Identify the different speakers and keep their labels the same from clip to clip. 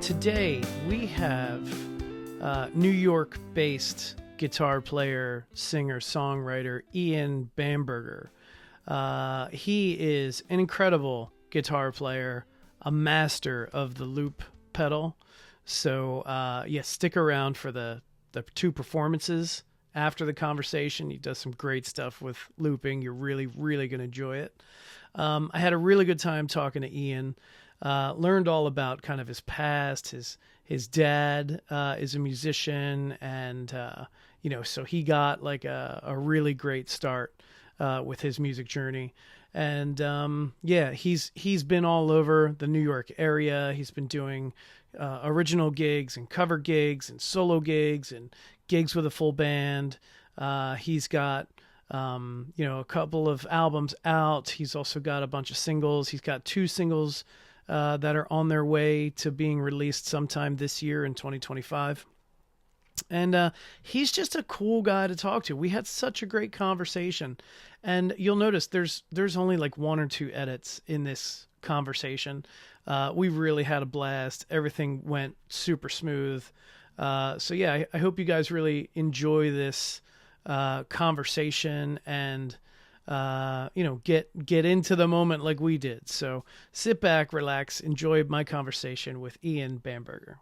Speaker 1: Today we have New York-based guitar player, singer, songwriter Ian Bamberger. He is an incredible guitar player, a master of the loop pedal. So stick around for the two performances after the conversation. He does some great stuff with looping. You're really, really going to enjoy it. I had a really good time talking to Ian. Learned all about kind of his past. His dad is a musician, and so he got like a really great start with his music journey. And he's been all over the New York area. He's been doing original gigs and cover gigs and solo gigs and gigs with a full band. He's got a couple of albums out. He's also got a bunch of singles. He's got 2 singles that are on their way to being released sometime this year in 2025. And he's just a cool guy to talk to. We had such a great conversation. And you'll notice there's only like 1 or 2 edits in this conversation. We really had a blast. Everything went super smooth. I hope you guys really enjoy this conversation and get into the moment like we did. So sit back, relax, enjoy my conversation with Ian Bamberger.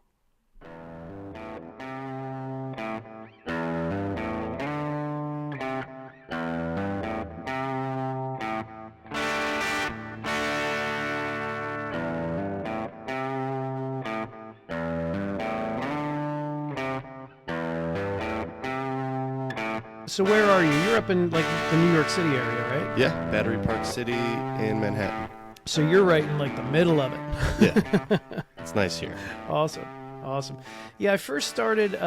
Speaker 1: So where are you? You're up in like the New York City area, right?
Speaker 2: Yeah, Battery Park City in Manhattan.
Speaker 1: So you're right in like the middle of it.
Speaker 2: Yeah, it's nice here.
Speaker 1: Awesome. Yeah, I first started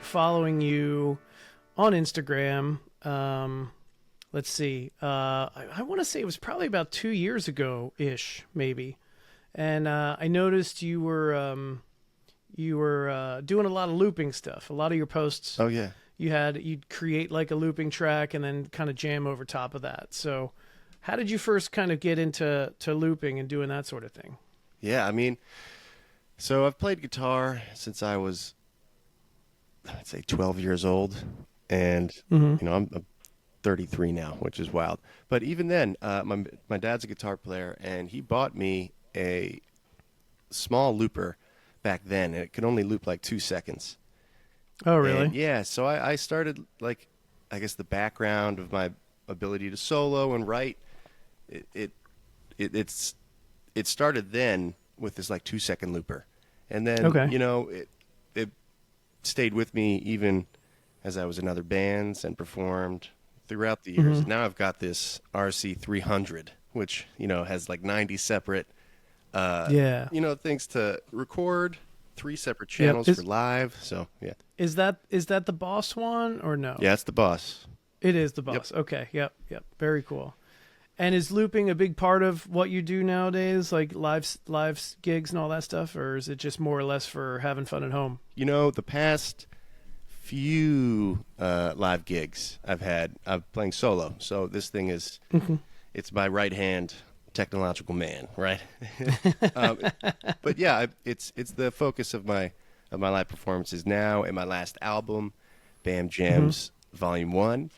Speaker 1: following you on Instagram. Let's see. I want to say it was probably about 2 years ago-ish, maybe. And I noticed you were doing a lot of looping stuff. A lot of your posts.
Speaker 2: Oh yeah.
Speaker 1: You'd create like a looping track and then kind of jam over top of that. So how did you first kind of get into looping and doing that sort of thing?
Speaker 2: Yeah, I mean, so I've played guitar since I was, I'd say 12 years old. And, I'm 33 now, which is wild. But even then, my dad's a guitar player, and he bought me a small looper back then, and it could only loop like 2 seconds.
Speaker 1: Oh, really?
Speaker 2: And yeah, so I started, like, I guess the background of my ability to solo and write, it started then with this, like, 2-second looper. And then, it stayed with me even as I was in other bands and performed throughout the years. Now I've got this RC 300, which, has, like, 90 separate, things to record, 3 separate channels for live. So, yeah.
Speaker 1: Is that the Boss one or no?
Speaker 2: Yeah, it's the Boss.
Speaker 1: It is the Boss. Yep. Okay. Yep. Very cool. And is looping a big part of what you do nowadays, like live gigs and all that stuff, or is it just more or less for having fun at home?
Speaker 2: The past few live gigs I'm playing solo. So this thing is, it's my right hand technological man, right? But yeah, it's the focus of my live performances now. In my last album, Bam Jams Volume 1,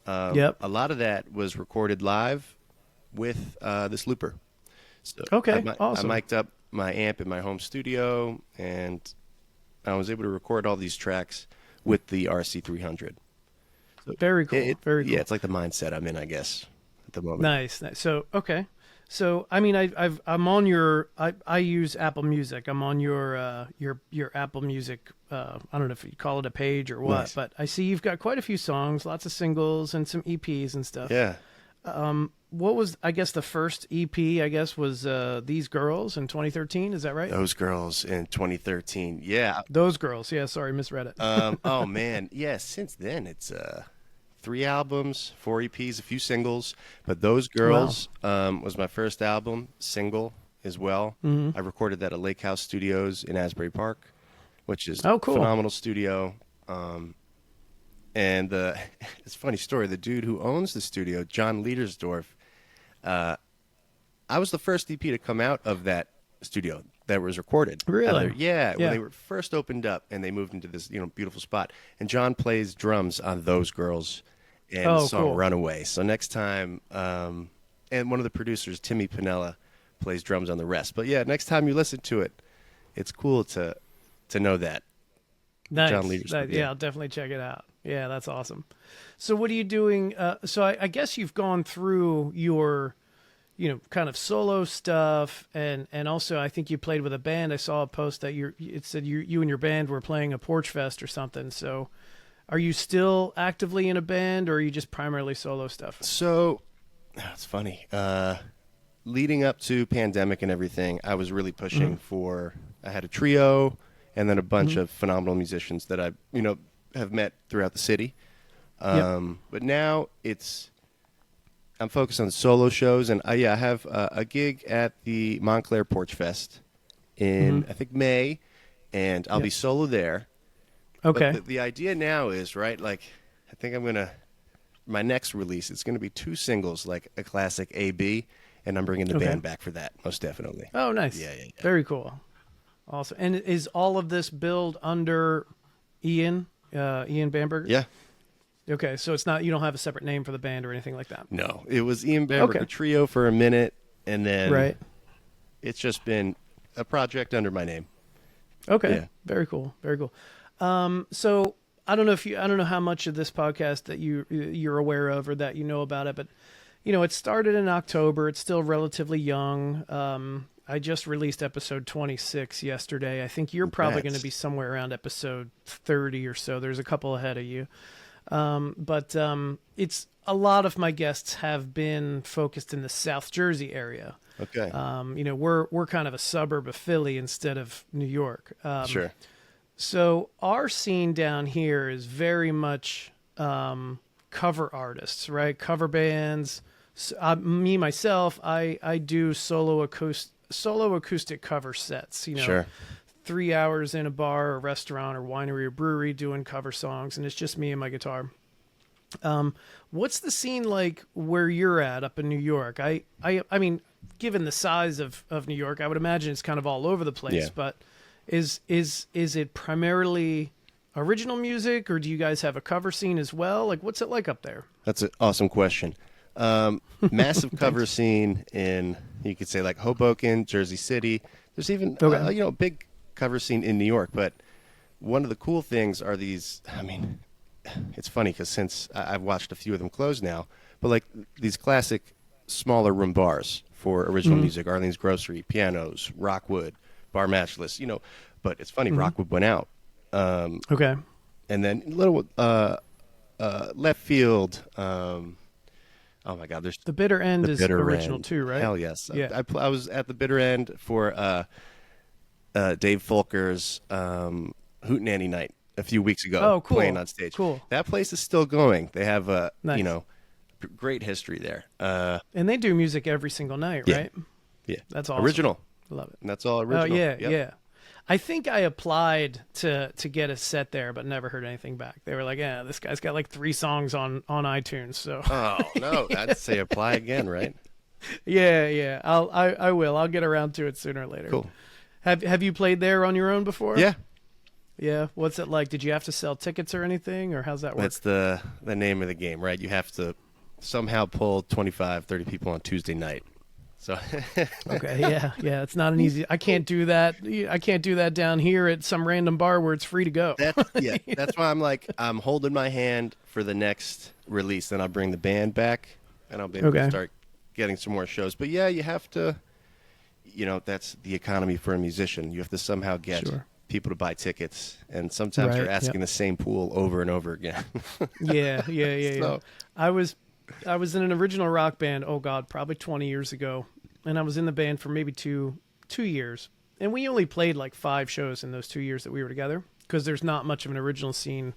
Speaker 2: a lot of that was recorded live with this looper. So
Speaker 1: awesome.
Speaker 2: I mic'd up my amp in my home studio, and I was able to record all these tracks with the RC 300. So
Speaker 1: very cool. Very cool.
Speaker 2: Yeah, it's like the mindset I'm in, I guess, at the moment.
Speaker 1: Nice. So So, I mean, I'm on your, I use Apple Music. I'm on your Apple Music. I don't know if you call it a page or what,
Speaker 2: Nice.
Speaker 1: But I see you've got quite a few songs, lots of singles and some EPs and stuff.
Speaker 2: Yeah.
Speaker 1: What was, I guess, the first EP, was These Girls in 2013. Is that right?
Speaker 2: Those Girls in 2013. Yeah.
Speaker 1: Those Girls. Yeah. Sorry. Misread it.
Speaker 2: Oh man. Yeah. Since then it's, 3 albums, 4 EPs, a few singles, but Those Girls was my first album, single as well. I recorded that at Lake House Studios in Asbury Park, which is a phenomenal studio. And it's a funny story. The dude who owns the studio, John Liedersdorf, I was the first EP to come out of that studio. that was recorded.
Speaker 1: Really?
Speaker 2: Yeah, when
Speaker 1: Yeah.
Speaker 2: they were first opened up and they moved into this, beautiful spot. And John plays drums on Those Girls and the
Speaker 1: Oh,
Speaker 2: song
Speaker 1: cool.
Speaker 2: Runaway. So next time, and one of the producers, Timmy Pinella, plays drums on the rest. But yeah, next time you listen to it, it's cool to know that.
Speaker 1: Nice.
Speaker 2: John Leader's
Speaker 1: Yeah, I'll definitely check it out. Yeah, that's awesome. So what are you doing? So I guess you've gone through your, kind of solo stuff, and also I think you played with a band. I saw a post that it said you and your band were playing a Porch Fest or something. So are you still actively in a band, or are you just primarily solo stuff?
Speaker 2: So it's funny. Leading up to pandemic and everything, I was really pushing for. I had a trio, and then a bunch of phenomenal musicians that I, have met throughout the city. But now I'm focused on solo shows, and I have a gig at the Montclair Porch Fest in I think May, and I'll be solo there.
Speaker 1: Okay.
Speaker 2: But the idea now is right. Like, I think my next release is gonna be 2 singles, like a classic A/B, and I'm bringing the band back for that, most definitely.
Speaker 1: Oh, nice.
Speaker 2: Yeah.
Speaker 1: Very cool. Awesome. And is all of this billed under Ian Bamberger?
Speaker 2: Yeah.
Speaker 1: Okay, so it's not, you don't have a separate name for the band or anything like that.
Speaker 2: No, it was Ian Bamberger
Speaker 1: Okay.
Speaker 2: Trio for a minute, and then
Speaker 1: Right.
Speaker 2: it's just been a project under my name.
Speaker 1: Okay.
Speaker 2: Yeah.
Speaker 1: Very cool. Very cool. So I don't know how much of this podcast that you're aware of or that you know about it, but it started in October. It's still relatively young. I just released episode 26 yesterday. I think you're probably going to be somewhere around episode 30 or so. There's a couple ahead of you. But it's a lot of my guests have been focused in the South Jersey area.
Speaker 2: Okay.
Speaker 1: We're kind of a suburb of Philly instead of New York.
Speaker 2: Sure.
Speaker 1: So our scene down here is very much cover artists, right? Cover bands. So, me myself, I do solo acoustic cover sets.
Speaker 2: Sure.
Speaker 1: 3 hours in a bar or restaurant or winery or brewery doing cover songs, and it's just me and my guitar. What's the scene like where you're at up in New York? I mean, given the size of New York, I would imagine it's kind of all over the place.
Speaker 2: Yeah.
Speaker 1: But is it primarily original music, or do you guys have a cover scene as well? Like, what's it like up there?
Speaker 2: That's an awesome question. Massive cover scene in, you could say, like Hoboken, Jersey City. There's even big cover scene in New York. But one of the cool things are these. I mean, it's funny because since I've watched a few of them close now, but like these classic smaller room bars for original music, Arlene's Grocery, Pianos, Rockwood, Bar Matchless. But it's funny, Rockwood went out.
Speaker 1: Okay.
Speaker 2: And then little left field. Oh my God! There's
Speaker 1: The Bitter End
Speaker 2: the
Speaker 1: is
Speaker 2: Bitter
Speaker 1: original
Speaker 2: End.
Speaker 1: too, right?
Speaker 2: Hell yes!
Speaker 1: Yeah.
Speaker 2: I was at the Bitter End for Dave Folker's Hootenanny Night a few weeks ago.
Speaker 1: Oh, cool.
Speaker 2: Playing on stage.
Speaker 1: Cool.
Speaker 2: That place is still going. They have
Speaker 1: Nice.
Speaker 2: great history there.
Speaker 1: And they do music every single night,
Speaker 2: Yeah.
Speaker 1: right?
Speaker 2: Yeah,
Speaker 1: That's awesome.
Speaker 2: original.
Speaker 1: Love it.
Speaker 2: And that's all original.
Speaker 1: Oh yeah,
Speaker 2: Yep.
Speaker 1: yeah. I think I applied to get a set there, but never heard anything back. They were like, "Yeah, this guy's got like 3 songs on iTunes." So
Speaker 2: Oh no, I'd say apply again, right?
Speaker 1: yeah. I will. I'll get around to it sooner or later.
Speaker 2: Cool.
Speaker 1: Have you played there on your own before?
Speaker 2: Yeah,
Speaker 1: Yeah. What's it like? Did you have to sell tickets or anything, or how's that work?
Speaker 2: that's the name of the game, right? You have to somehow pull 25, 30 people on Tuesday night. So
Speaker 1: Okay, yeah. It's not an easy. I can't do that. I can't do that down here at some random bar where it's free to go.
Speaker 2: That's why I'm holding my hand for the next release. Then I'll bring the band back, and I'll be able to start getting some more shows. But yeah, you have to. That's the economy for a musician. You have to somehow get people to buy tickets, and sometimes you're asking the same pool over and over again.
Speaker 1: Yeah.
Speaker 2: So-
Speaker 1: I was in an original rock band. Oh God, probably 20 years ago, and I was in the band for maybe two years, and we only played like 5 shows in those 2 years that we were together because there's not much of an original scene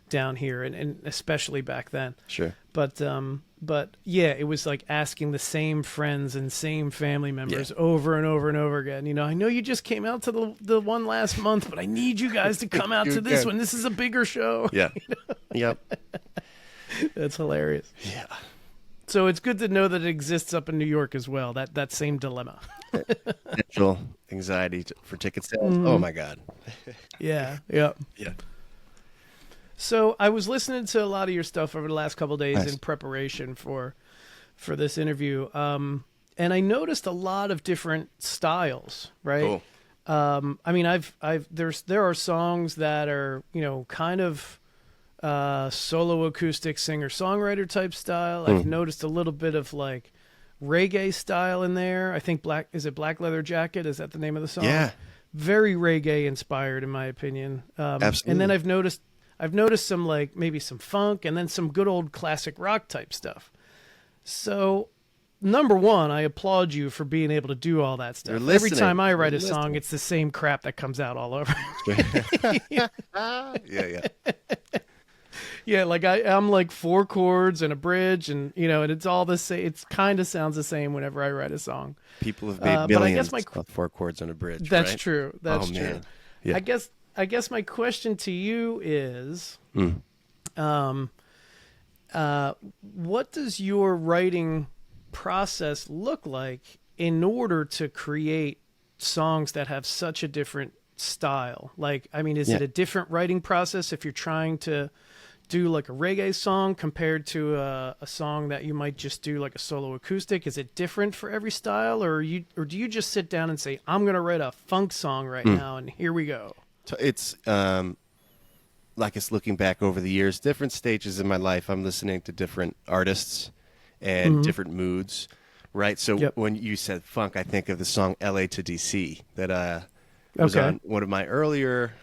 Speaker 1: down here, and especially back then.
Speaker 2: Sure.
Speaker 1: But yeah, it was like asking the same friends and same family members over and over and over again. I know you just came out to the one last month, but I need you guys to come out to this one. This is a bigger show.
Speaker 2: Yeah. Yep.
Speaker 1: That's hilarious.
Speaker 2: Yeah.
Speaker 1: So it's good to know that it exists up in New York as well. That same dilemma.
Speaker 2: Potential anxiety for ticket sales. Oh my God.
Speaker 1: Yeah. Yeah.
Speaker 2: Yeah.
Speaker 1: So I was listening to a lot of your stuff over the last couple of days
Speaker 2: Nice.
Speaker 1: in preparation for this interview. And I noticed a lot of different styles, right?
Speaker 2: Cool.
Speaker 1: I mean, there are songs that are, kind of solo acoustic singer songwriter type style. I've noticed a little bit of like reggae style in there. I think Black Leather Jacket? Is that the name of the song?
Speaker 2: Yeah.
Speaker 1: Very reggae inspired, in my opinion.
Speaker 2: Absolutely.
Speaker 1: And then I've noticed some like maybe some funk and then some good old classic rock type stuff. So, number one, I applaud you for being able to do all that stuff.
Speaker 2: You're
Speaker 1: Every
Speaker 2: listening.
Speaker 1: time I write
Speaker 2: You're
Speaker 1: a song,
Speaker 2: listening.
Speaker 1: it's the same crap that comes out all over.
Speaker 2: Yeah.
Speaker 1: Yeah, like I'm like 4 chords and a bridge, and and it's all the same. It kind of sounds the same whenever I write a song.
Speaker 2: People have made
Speaker 1: but I
Speaker 2: millions
Speaker 1: guess
Speaker 2: off 4 chords on a bridge.
Speaker 1: That's
Speaker 2: right?
Speaker 1: true. That's
Speaker 2: Oh,
Speaker 1: true.
Speaker 2: man. Yeah.
Speaker 1: I guess my question to you is, what does your writing process look like in order to create songs that have such a different style? Like, I mean, is it a different writing process if you're trying to do like a reggae song compared to a song that you might just do like a solo acoustic? Is it different for every style, or do you just sit down and say, I'm going to write a funk song right now and here we go?
Speaker 2: It's like it's looking back over the years, different stages in my life. I'm listening to different artists and different moods, right? So when you said funk, I think of the song "L.A. to D.C." that was on one of my earlier.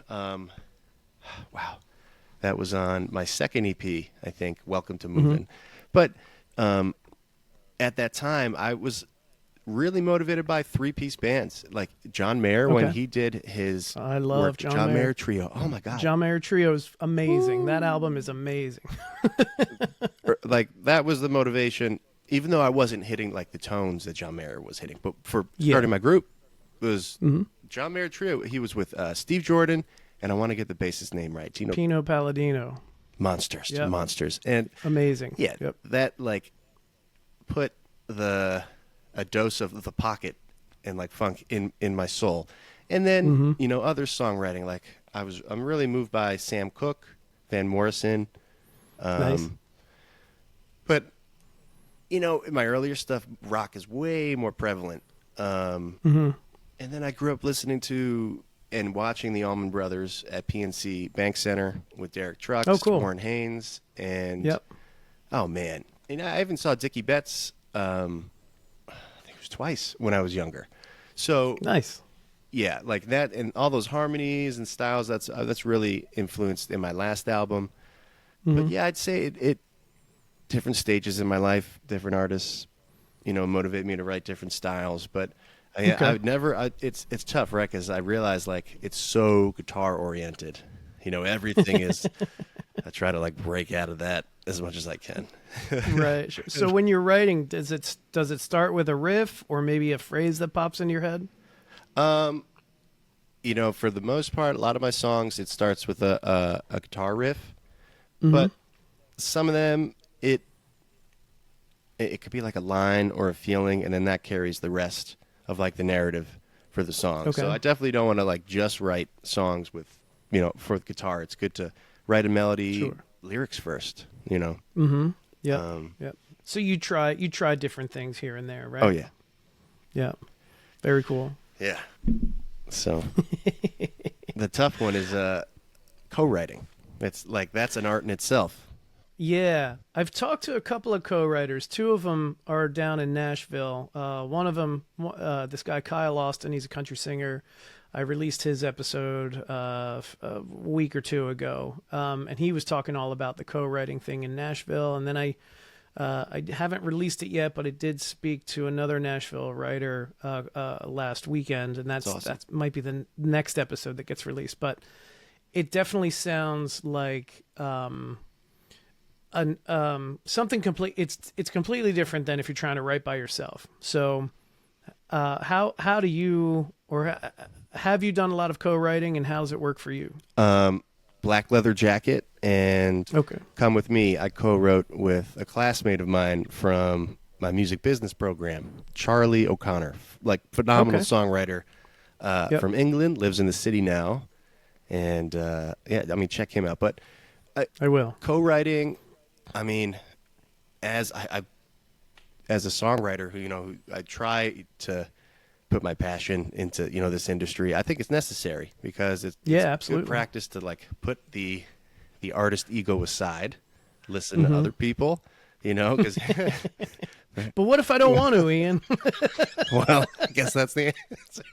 Speaker 2: That was on my second EP, I think, "Welcome to Moving." But at that time, I was really motivated by 3-piece bands, like John Mayer when he did his
Speaker 1: I love
Speaker 2: work,
Speaker 1: John
Speaker 2: Mayer
Speaker 1: Mayer
Speaker 2: Trio. Oh my God,
Speaker 1: John Mayer Trio is amazing. That album is amazing.
Speaker 2: like that was the motivation, even though I wasn't hitting like the tones that John Mayer was hitting. But for starting my group, it was John Mayer Trio. He was with Steve Jordan, and I want to get the bassist's name right,
Speaker 1: Pino Palladino.
Speaker 2: Monsters,
Speaker 1: Yep.
Speaker 2: Monsters, and
Speaker 1: Amazing.
Speaker 2: yeah, that like put a dose of the pocket and like funk in my soul. And then other songwriting, like I'm really moved by Sam Cooke, Van Morrison.
Speaker 1: Nice.
Speaker 2: But in my earlier stuff, rock is way more prevalent. And then I grew up listening to and watching the Allman Brothers at PNC Bank Center with Derek Trucks, Warren Haynes, and oh man, and I even saw Dickie Betts. I think it was twice when I was younger. So
Speaker 1: nice.
Speaker 2: Yeah, like that, and all those harmonies and styles. That's really influenced in my last album. But yeah, I'd say it different stages in my life, different artists, motivate me to write different styles. But I would never. It's tough, right? Because I realize like it's so guitar oriented. Everything is. I try to like break out of that as much as I can.
Speaker 1: Right. So when you're writing, does it start with a riff or maybe a phrase that pops into your head?
Speaker 2: For the most part, a lot of my songs, it starts with a guitar riff, but some of them it could be like a line or a feeling, and then that carries the rest of like the narrative for the song.
Speaker 1: Okay.
Speaker 2: So I definitely don't want to like just write songs with for the guitar. It's good to write a melody, lyrics first.
Speaker 1: Yeah. Yep. So you try different things here and there, right?
Speaker 2: Oh yeah.
Speaker 1: Yeah. Very cool.
Speaker 2: Yeah. So the tough one is co-writing. It's like that's an art in itself.
Speaker 1: Yeah, I've talked to a couple of co-writers. 2 of them are down in Nashville. One of them, this guy Kyle Austin, he's a country singer. I released his episode a week or 2 ago, and he was talking all about the co-writing thing in Nashville. And then I haven't released it yet, but I did speak to another Nashville writer last weekend, and that's
Speaker 2: awesome.
Speaker 1: That might be the next episode that gets released. But it definitely sounds like something complete. It's completely different than if you're trying to write by yourself. So how do you, or have you done a lot of co-writing, and how does it work for you?
Speaker 2: Black Leather Jacket and Come With Me, I co-wrote with a classmate of mine from my music business program. Charlie O'Connor, like phenomenal songwriter from England, lives in the city now, and yeah, I mean, check him out. But
Speaker 1: I will.
Speaker 2: Co-writing, I mean, as as a songwriter who I try to put my passion into this industry. I think it's necessary because it's
Speaker 1: absolutely
Speaker 2: good practice to like put the artist ego aside, listen to other people, because
Speaker 1: But what if I don't want to, Ian?
Speaker 2: well, I guess that's the answer.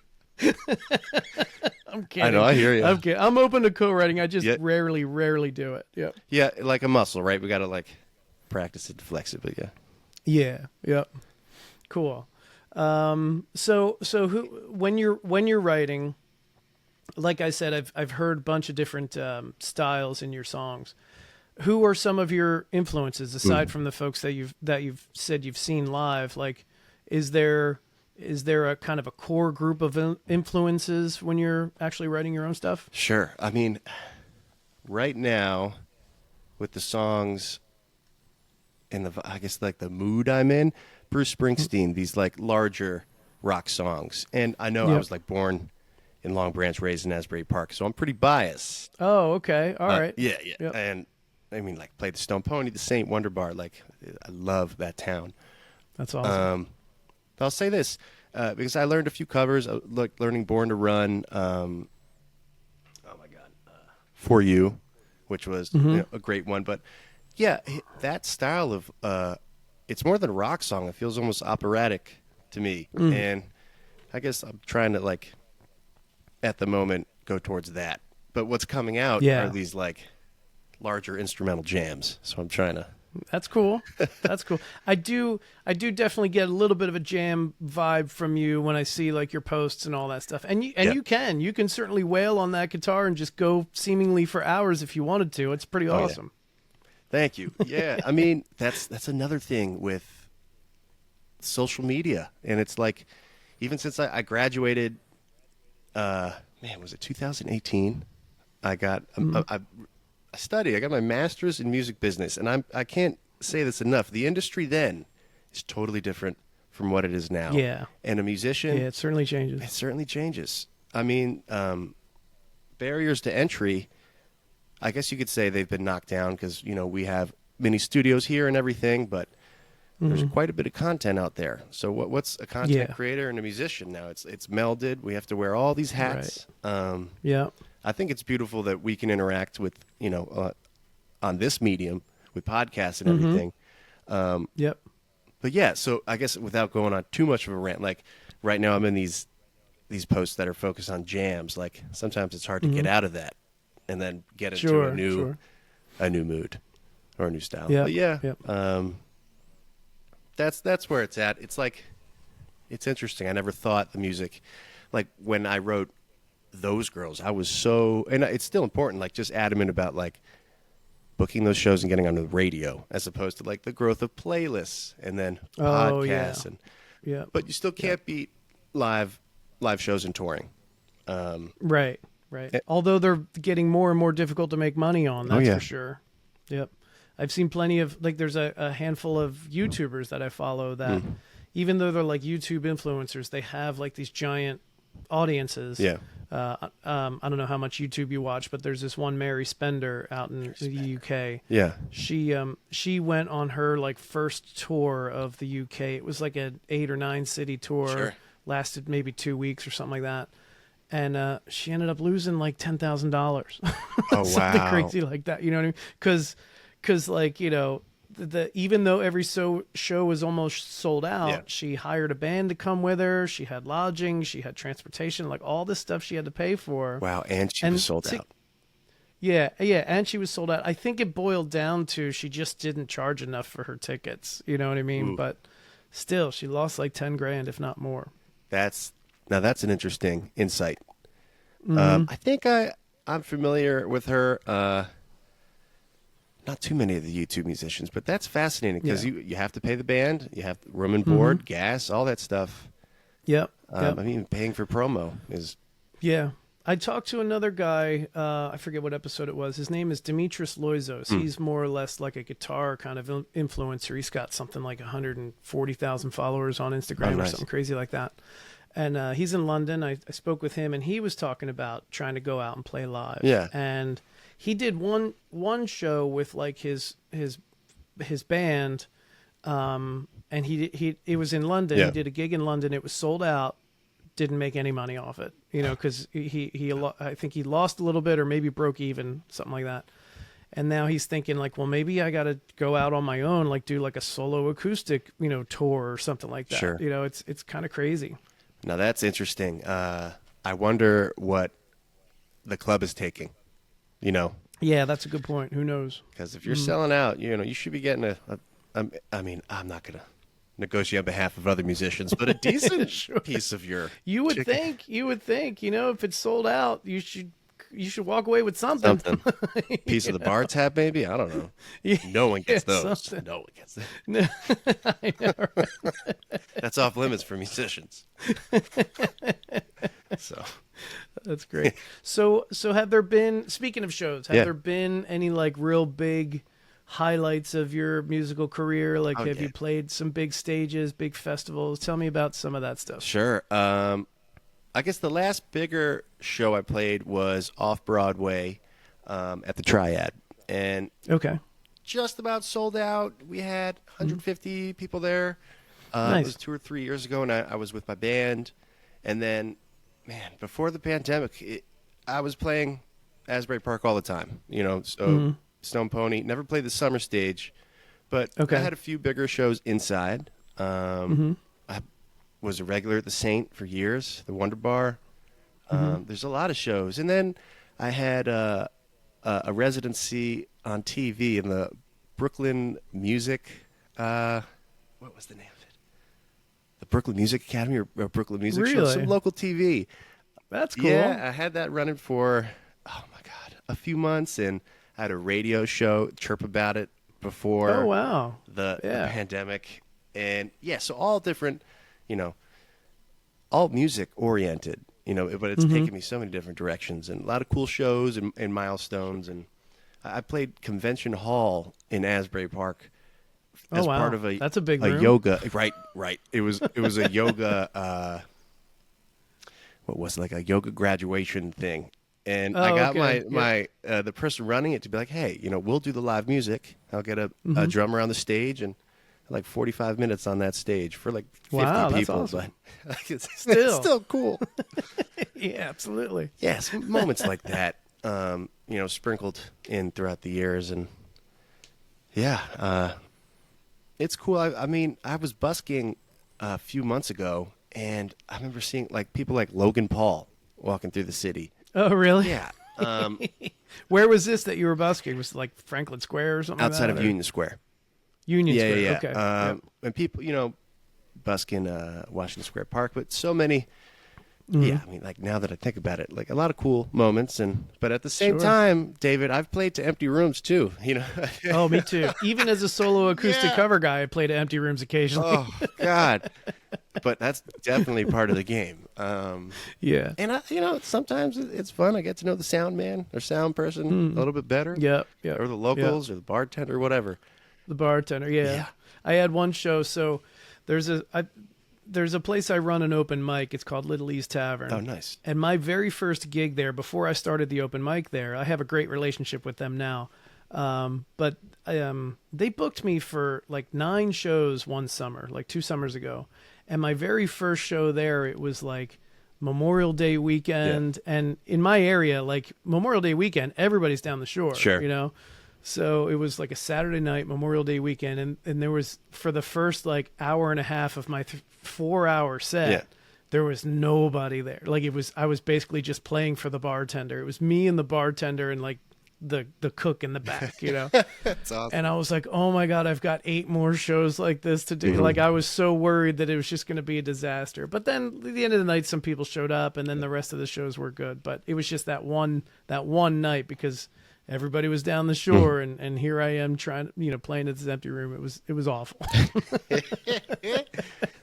Speaker 1: I'm kidding.
Speaker 2: I know, I hear you.
Speaker 1: I'm kidding. I'm open to co-writing. I just rarely do it. Yep.
Speaker 2: Yeah, like a muscle, right? We got to like practice it, flex it, but yeah.
Speaker 1: Yeah. Yep. Cool. So when you're writing, like I said, I've heard a bunch of different styles in your songs. Who are some of your influences aside from the folks that you've said you've seen live? Like, is there a kind of a core group of influences when you're actually writing your own stuff?
Speaker 2: Sure. I mean, right now with the songs and I guess like the mood I'm in, Bruce Springsteen, these like larger rock songs. And I know I was like born in Long Branch, raised in Asbury Park, so I'm pretty biased.
Speaker 1: Oh, okay. All right.
Speaker 2: Yeah.
Speaker 1: Yep.
Speaker 2: And I mean, like, play the Stone Pony, the Saint, Wonder Bar. Like, I love that town.
Speaker 1: That's awesome.
Speaker 2: I'll say this, because I learned a few covers, like learning Born to Run, oh my God, For You, which was a great one. But yeah, that style of, it's more than a rock song. It feels almost operatic to me. And I guess I'm trying to, like, at the moment, go towards that. But what's coming out are these, like, larger instrumental jams. So I'm trying to.
Speaker 1: That's cool. That's cool. I do definitely get a little bit of a jam vibe from you when I see like your posts and all that stuff. And you can certainly wail on that guitar and just go seemingly for hours if you wanted to. It's pretty awesome.
Speaker 2: Yeah. Thank you. Yeah. I mean, that's another thing with social media. And it's like, even since I graduated, was it 2018? I got I study. I got my master's in music business, and I can't say this enough. The industry then is totally different from what it is now.
Speaker 1: Yeah.
Speaker 2: And a musician,
Speaker 1: it certainly changes.
Speaker 2: It certainly changes. I mean, barriers to entry, I guess you could say they've been knocked down because, we have mini studios here and everything, but there's quite a bit of content out there. So what's a content creator and a musician now? It's melded. We have to wear all these hats.
Speaker 1: Right.
Speaker 2: I think it's beautiful that we can interact with, on this medium with podcasts and everything. But yeah, so I guess without going on too much of a rant, like right now I'm in these posts that are focused on jams. Like sometimes it's hard to get out of that and then get into a new mood or a new style.
Speaker 1: Yeah.
Speaker 2: But yeah, that's where it's at. It's like, it's interesting. I never thought the music, like when I wrote Those Girls, I was so, and it's still important, like just adamant about like booking those shows and getting on the radio as opposed to like the growth of playlists and then podcasts but you still can't beat live shows and touring.
Speaker 1: Right. Although they're getting more and more difficult to make money on, that's for sure. Yep. I've seen plenty of, like, there's a handful of YouTubers that I follow that even though they're like YouTube influencers, they have like these giant audiences.
Speaker 2: Yeah.
Speaker 1: I don't know how much YouTube you watch, but there's this one Mary Spender out in the UK.
Speaker 2: Yeah.
Speaker 1: She went on her like first tour of the UK. It was like an 8 or 9 city tour.
Speaker 2: Sure.
Speaker 1: Lasted maybe 2 weeks or something like that. And she ended up losing like $10,000.
Speaker 2: Oh,
Speaker 1: something
Speaker 2: wow.
Speaker 1: crazy like that. You know what I mean? Because like, even though every show was almost sold out, she hired a band to come with her. She had lodging, she had transportation, like all this stuff she had to pay for.
Speaker 2: Wow, and she was sold out.
Speaker 1: Yeah, and she was sold out. I think it boiled down to she just didn't charge enough for her tickets. You know what I mean?
Speaker 2: Ooh.
Speaker 1: But still, she lost like $10,000, if not more.
Speaker 2: That's an interesting insight. I think I'm familiar with her. Not too many of the YouTube musicians, but that's fascinating because you have to pay the band, you have room and board, gas, all that stuff.
Speaker 1: Yep.
Speaker 2: I mean, paying for promo is.
Speaker 1: Yeah. I talked to another guy. I forget what episode it was. His name is Dimitris Loizos. He's more or less like a guitar kind of influencer. He's got something like 140,000 followers on Instagram or something crazy like that. And he's in London. I spoke with him, and he was talking about trying to go out and play live.
Speaker 2: Yeah.
Speaker 1: And he did one show with like his band, and it was in London.
Speaker 2: Yeah.
Speaker 1: He did a gig in London. It was sold out. Didn't make any money off it, because I think he lost a little bit or maybe broke even, something like that. And now he's thinking like, well, maybe I got to go out on my own, like do like a solo acoustic, tour or something like that.
Speaker 2: Sure.
Speaker 1: It's kind of crazy.
Speaker 2: Now that's interesting. I wonder what the club is taking,
Speaker 1: Yeah, that's a good point. Who knows?
Speaker 2: Because if you're selling out, you should be getting I'm not going to negotiate on behalf of other musicians, but a decent piece of your
Speaker 1: You would think, if it's sold out, you should walk away with something.
Speaker 2: Piece of the bar tab, maybe? I don't know. No one gets those. Something. No one gets them.
Speaker 1: No, I know, right?
Speaker 2: That's off limits for musicians. So
Speaker 1: that's great. So have there been, speaking of shows, there been any like real big highlights of your musical career? Like, have you played some big stages, big festivals? Tell me about some of that stuff.
Speaker 2: Sure. I guess the last bigger show I played was off Broadway at the Triad, and just about sold out. We had 150 people there.
Speaker 1: Nice.
Speaker 2: It was 2 or 3 years ago, and I was with my band. And then, man, before the pandemic, I was playing Asbury Park all the time. So Stone Pony. Never played the summer stage, but I had a few bigger shows inside. I was a regular at the Saint for years, the Wonder Bar. There's a lot of shows. And then I had a residency on TV in the Brooklyn Music, what was the name of it? The Brooklyn Music Academy or Brooklyn Music Show, some local TV.
Speaker 1: That's cool.
Speaker 2: Yeah, I had that running for, a few months, and I had a radio show, Chirp About It, before the pandemic. And so all different, all music oriented, but it's taken me so many different directions, and a lot of cool shows and milestones. And I played Convention Hall in Asbury Park as part of
Speaker 1: that's a big room.
Speaker 2: yoga. Right. It was a yoga, what was it, like a yoga graduation thing. And I got my the person running it to be like, hey, we'll do the live music. I'll get a drummer on the stage, and like 45 minutes on that stage for like 50 people.
Speaker 1: That's awesome.
Speaker 2: But it's still cool.
Speaker 1: Yeah, absolutely.
Speaker 2: Yes, moments like that, sprinkled in throughout the years. And it's cool. I was busking a few months ago, and I remember seeing like people like Logan Paul walking through the city.
Speaker 1: Oh, really?
Speaker 2: Yeah.
Speaker 1: Where was this that you were busking? Was it like Franklin Square or something?
Speaker 2: Outside of Union Square.
Speaker 1: Union Square.
Speaker 2: Yeah.
Speaker 1: Okay.
Speaker 2: And people, busking Washington Square Park, but so many. Yeah, like now that I think about it, like a lot of cool moments, but at the same time, David, I've played to empty rooms too.
Speaker 1: Oh, me too. Even as a solo acoustic cover guy, I play to empty rooms occasionally.
Speaker 2: Oh God. But that's definitely part of the game.
Speaker 1: Yeah.
Speaker 2: And sometimes it's fun. I get to know the sound man or sound person a little bit better.
Speaker 1: Yeah.
Speaker 2: Or the locals or the bartender or whatever.
Speaker 1: The bartender. Yeah. I had one show. So there's a place I run an open mic. It's called Little East Tavern.
Speaker 2: Oh, nice.
Speaker 1: And my very first gig there, before I started the open mic there, I have a great relationship with them now. But they booked me for like 9 shows one summer, like 2 summers ago. And my very first show there, it was like Memorial Day weekend. Yeah. And in my area, like Memorial Day weekend, everybody's down the shore.
Speaker 2: Sure.
Speaker 1: So it was like a Saturday night, Memorial Day weekend. And there was, for the first like hour and a half of my 4-hour set, there was nobody there. Like I was basically just playing for the bartender. It was me and the bartender and like the cook in the back,
Speaker 2: That's awesome.
Speaker 1: And I was like, oh my God, I've got 8 more shows like this to do. Like I was so worried that it was just going to be a disaster. But then at the end of the night, some people showed up, and then the rest of the shows were good. But it was just that one night, because everybody was down the shore, and here I am trying, playing at this empty room. It was awful.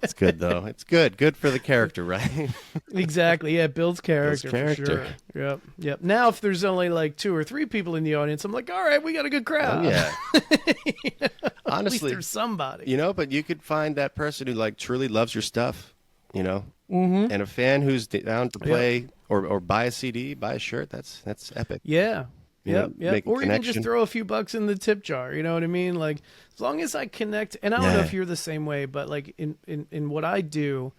Speaker 2: It's good though. It's good for the character, right?
Speaker 1: Exactly. Yeah, it builds character,
Speaker 2: Builds
Speaker 1: for
Speaker 2: character.
Speaker 1: sure. Yep. Yep. Now, if there's only like 2 or 3 people in the audience, I'm like, all right, we got a good crowd.
Speaker 2: Oh yeah.
Speaker 1: At least
Speaker 2: Honestly,
Speaker 1: there's somebody.
Speaker 2: but you could find that person who like truly loves your stuff,
Speaker 1: Mm-hmm.
Speaker 2: and a fan who's down to play or buy a CD, buy a shirt. That's epic.
Speaker 1: Yeah. Yep. Yep.
Speaker 2: Make a
Speaker 1: Or even
Speaker 2: connection.
Speaker 1: just throw a few bucks in the tip jar. You know what I mean? Like, as long as I connect, and I don't know
Speaker 2: Yeah.
Speaker 1: if you're the same way, but like in what I do,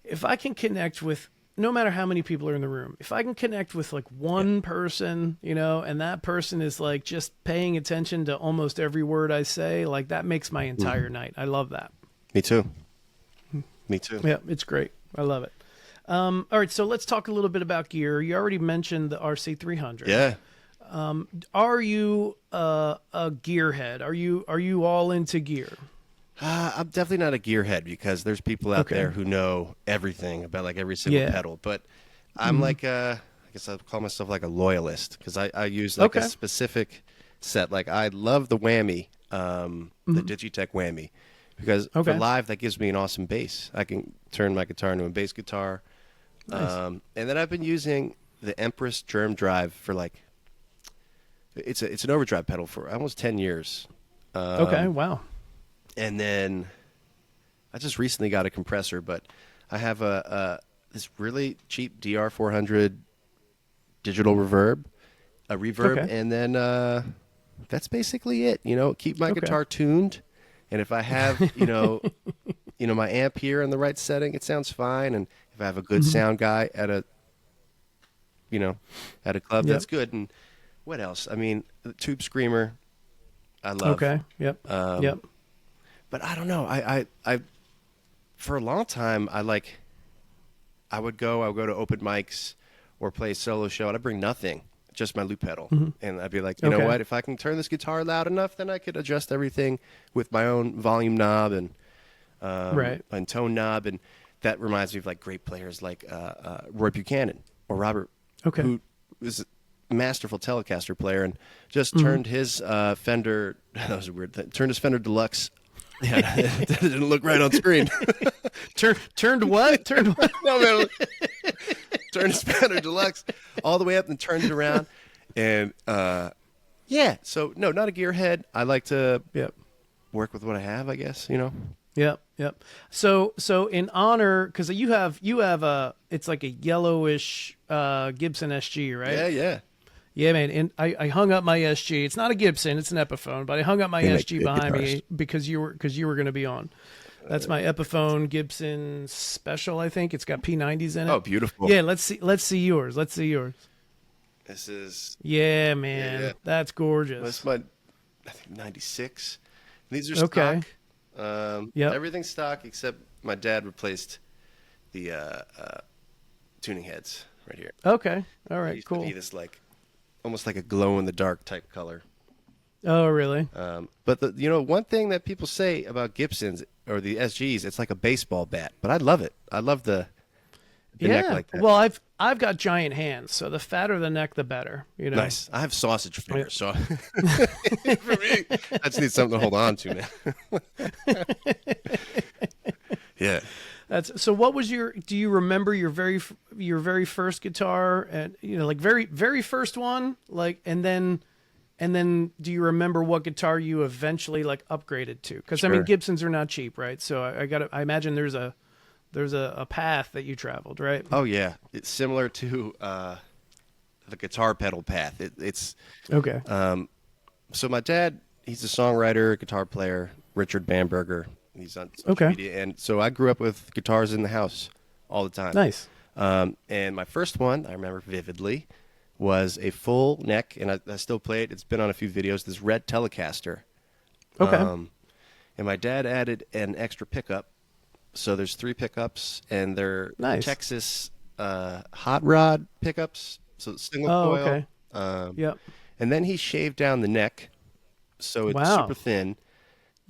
Speaker 1: if I can connect with, no matter how many people are in the room, if I can connect with like one person, and that person is like just paying attention to almost every word I say, like that makes my entire night. I love that.
Speaker 2: Me too. Me too.
Speaker 1: Yeah, it's great. I love it. All right, so let's talk a little bit about gear. You already mentioned the RC300.
Speaker 2: Yeah.
Speaker 1: Are you a gearhead? Are you all into gear?
Speaker 2: I'm definitely not a gearhead because there's people out there who know everything about like every single pedal. But I'm like, I guess I'll call myself like a loyalist because I use like a specific set. Like I love the whammy, the Digitech whammy, because for live that gives me an awesome bass. I can turn my guitar into a bass guitar.
Speaker 1: Nice.
Speaker 2: And then I've been using the Empress Germ Drive for like, it's an overdrive pedal for almost 10 years.
Speaker 1: Wow.
Speaker 2: And then I just recently got a compressor, but I have this really cheap DR400 digital reverb, and then that's basically it. Keep my guitar tuned, and if I have my amp here in the right setting, it sounds fine. And if I have a good sound guy at a club, that's good. And what else? I mean, the Tube Screamer, I love.
Speaker 1: Okay. Yep. Yep.
Speaker 2: But I don't know. I for a long time I would go to open mics or play a solo show and I'd bring nothing, just my loop pedal. And I'd be like, you know what, if I can turn this guitar loud enough, then I could adjust everything with my own volume knob and tone knob. And that reminds me of like great players like Roy Buchanan or Robert, who was a masterful Telecaster player and just turned his Fender, that was a weird thing, turned his Fender Deluxe. Yeah, that didn't look right on screen.
Speaker 1: Turned what? Turned what?
Speaker 2: No, man. Turned his Fender Deluxe all the way up and turned it around. And, so, no, not a gearhead. I like to work with what I have, I guess,
Speaker 1: Yep. So in honor, because you have it's like a yellowish Gibson SG, right?
Speaker 2: Yeah.
Speaker 1: Yeah, man. And I hung up my SG. It's not a Gibson, it's an Epiphone, but I hung up my SG behind me because you were going to be on. That's my Epiphone Gibson Special, I think. It's got P90s in it.
Speaker 2: Oh, beautiful.
Speaker 1: Yeah, let's see yours.
Speaker 2: This is
Speaker 1: Yeah, man.
Speaker 2: Yeah.
Speaker 1: That's gorgeous.
Speaker 2: That's my, I think, 96. These are stock. Everything's stock except my dad replaced the tuning heads right here.
Speaker 1: Okay. All
Speaker 2: It
Speaker 1: right,
Speaker 2: used to
Speaker 1: cool.
Speaker 2: be this like almost like a glow in the dark type color.
Speaker 1: Oh, really?
Speaker 2: But one thing that people say about Gibsons or the SGs, it's like a baseball bat. But I love it. I love the neck like that.
Speaker 1: Well, I've got giant hands, so the fatter the neck, the better.
Speaker 2: Nice. I have sausage fingers, so for me, I just need something to hold on to, man. Yeah.
Speaker 1: So. What was do you remember your very first guitar, and like very first one, like, and then do you remember what guitar you eventually like upgraded to? Because I mean, Gibsons are not cheap, right? So I imagine there's a path that you traveled, right?
Speaker 2: Oh yeah, it's similar to the guitar pedal path. It's
Speaker 1: okay.
Speaker 2: So my dad, he's a songwriter, guitar player, Richard Bamberger. He's on social media, and so I grew up with guitars in the house all the time.
Speaker 1: Nice.
Speaker 2: And my first one, I remember vividly, was a full neck, and I still play it. It's been on a few videos. This red Telecaster.
Speaker 1: Okay.
Speaker 2: And my dad added an extra pickup. So there's 3 pickups, and they're Texas hot rod pickups. So single coil.
Speaker 1: Okay. Yep.
Speaker 2: And then he shaved down the neck, so it's super thin,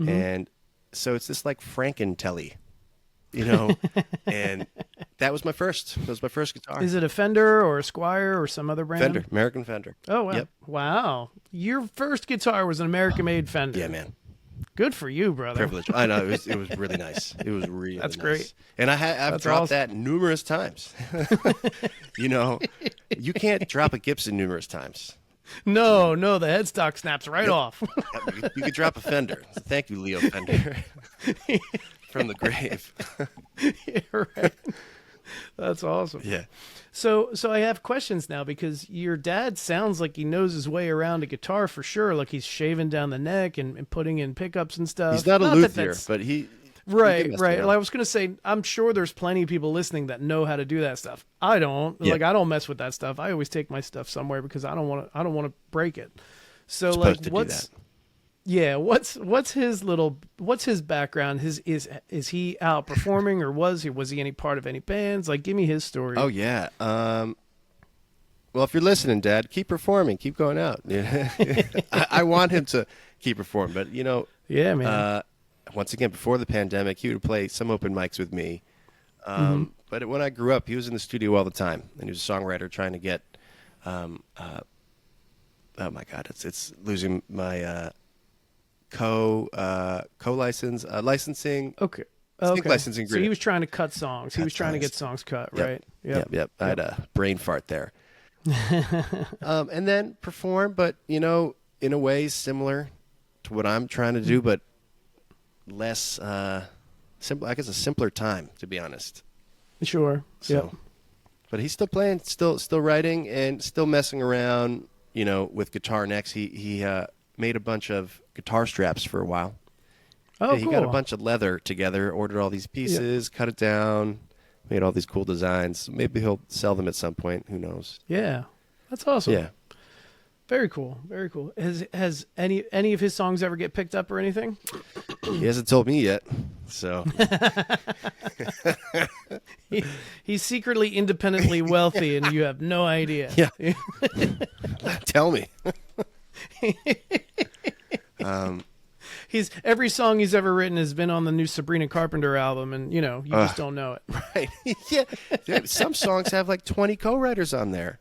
Speaker 2: and so it's this like Franken-Telly, and that was my first. That was my first guitar.
Speaker 1: Is it a Fender or a Squier or some other brand?
Speaker 2: Fender, American Fender.
Speaker 1: Oh wow!
Speaker 2: Yep.
Speaker 1: Wow, your first guitar was an American-made Fender.
Speaker 2: Yeah, man.
Speaker 1: Good for you, brother.
Speaker 2: Privilege. I know, it was really nice. It was really
Speaker 1: That's
Speaker 2: nice.
Speaker 1: great.
Speaker 2: And I've
Speaker 1: That's
Speaker 2: dropped
Speaker 1: awesome.
Speaker 2: that numerous times. You know, you can't drop a Gibson numerous times.
Speaker 1: No, the headstock snaps right off.
Speaker 2: You could drop a Fender. So thank you, Leo Fender, from the grave.
Speaker 1: Yeah, right. That's awesome.
Speaker 2: Yeah.
Speaker 1: So I have questions now because your dad sounds like he knows his way around a guitar for sure. Like he's shaving down the neck and putting in pickups and stuff.
Speaker 2: He's not a luthier, but he
Speaker 1: right.
Speaker 2: mess
Speaker 1: Right.
Speaker 2: around.
Speaker 1: Well, I was going to say, I'm sure there's plenty of people listening that know how to do that stuff. I don't.
Speaker 2: Yeah.
Speaker 1: Like I don't mess with that stuff. I always take my stuff somewhere because I don't want to break it. So
Speaker 2: Supposed
Speaker 1: like,
Speaker 2: to
Speaker 1: what's
Speaker 2: do that.
Speaker 1: yeah, what's his background? Is he out performing or was he any part of any bands? Like, give me his story.
Speaker 2: Oh yeah. Well, if you're listening, Dad, keep performing, keep going out. I want him to keep performing, but
Speaker 1: yeah, man.
Speaker 2: Once again, before the pandemic, he would play some open mics with me. But when I grew up, he was in the studio all the time, and he was a songwriter trying to get. Oh my God, it's losing my licensing.
Speaker 1: Okay.
Speaker 2: I think
Speaker 1: Okay.
Speaker 2: licensing
Speaker 1: So he
Speaker 2: agreement.
Speaker 1: was trying to cut songs. He was trying to get
Speaker 2: songs.
Speaker 1: songs cut,
Speaker 2: Yep.
Speaker 1: right?
Speaker 2: Yep. I had a brain fart there. And then perform, but in a way similar to what I'm trying to do, but less simple. I guess a simpler time, to be honest.
Speaker 1: Sure.
Speaker 2: So,
Speaker 1: Yep.
Speaker 2: but he's still playing, still writing, and still messing around. With guitar necks. He made a bunch of guitar straps for a while.
Speaker 1: Oh,
Speaker 2: He
Speaker 1: cool.
Speaker 2: got a bunch of leather together, ordered all these pieces, cut it down, made all these cool designs. Maybe he'll sell them at some point. Who knows?
Speaker 1: Yeah. That's awesome.
Speaker 2: Yeah.
Speaker 1: Very cool. Very cool. Has any of his songs ever get picked up or anything?
Speaker 2: He hasn't told me yet, so
Speaker 1: He's secretly independently wealthy and you have no idea.
Speaker 2: yeah. Tell me.
Speaker 1: Every song he's ever written has been on the new Sabrina Carpenter album, and you just don't know it.
Speaker 2: Right? Yeah. Dude, some songs have like 20 co-writers on there.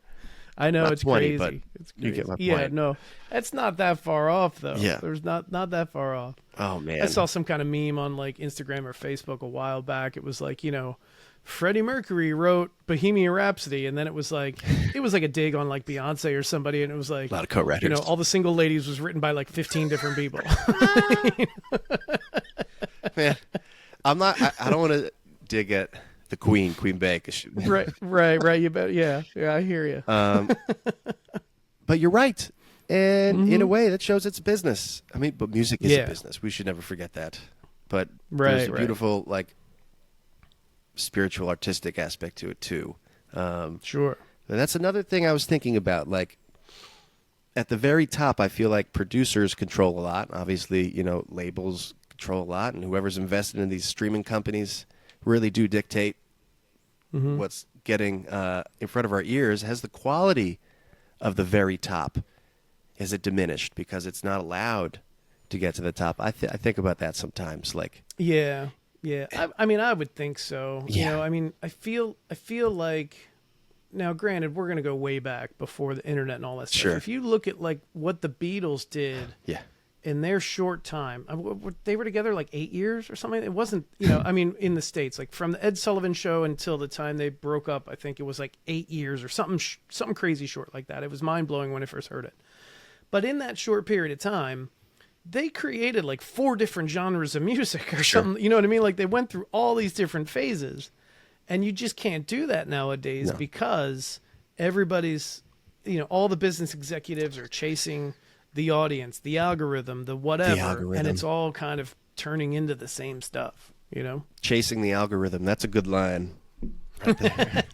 Speaker 1: I know
Speaker 2: Not
Speaker 1: it's
Speaker 2: 20,
Speaker 1: crazy.
Speaker 2: but
Speaker 1: It's
Speaker 2: you
Speaker 1: crazy.
Speaker 2: get my
Speaker 1: Yeah,
Speaker 2: point.
Speaker 1: no, that's not that far off though.
Speaker 2: Yeah.
Speaker 1: There's not that far off.
Speaker 2: Oh man.
Speaker 1: I saw some kind of meme on like Instagram or Facebook a while back. It was like, Freddie Mercury wrote Bohemian Rhapsody, and then it was like a dig on like Beyonce or somebody, and it was like
Speaker 2: a lot of co-writers.
Speaker 1: all the single ladies was written by like 15 different people.
Speaker 2: Man, I'm not. I don't want to dig at the Queen Bey.
Speaker 1: Right. You bet. Yeah. I hear you.
Speaker 2: But you're right, and in a way, that shows it's a business. I mean, but music is
Speaker 1: Yeah.
Speaker 2: a business. We should never forget that. But
Speaker 1: Right,
Speaker 2: there's a
Speaker 1: right.
Speaker 2: beautiful, like, spiritual, artistic aspect to it too.
Speaker 1: Sure.
Speaker 2: And that's another thing I was thinking about. Like, at the very top, I feel like producers control a lot. Obviously, labels control a lot, and whoever's invested in these streaming companies really do dictate what's getting in front of our ears. Has the quality of the very top, is it diminished because it's not allowed to get to the top? I think about that sometimes. Like,
Speaker 1: Yeah. I mean, I would think so.
Speaker 2: Yeah.
Speaker 1: I feel like, now granted, we're going to go way back before the internet and all that stuff.
Speaker 2: Sure.
Speaker 1: If you look at like what the Beatles did
Speaker 2: yeah,
Speaker 1: in their short time, they were together like 8 years or something. It wasn't, in the States, like from the Ed Sullivan Show until the time they broke up, I think it was like 8 years or something crazy short like that. It was mind blowing when I first heard it. But in that short period of time, they created like 4 different genres of music or something. You know what I mean? Like they went through all these different phases, and you just can't do that nowadays because everybody's, all the business executives are chasing the audience, the algorithm, the whatever, and it's all kind of turning into the same stuff,
Speaker 2: chasing the algorithm. That's a good line. Right there.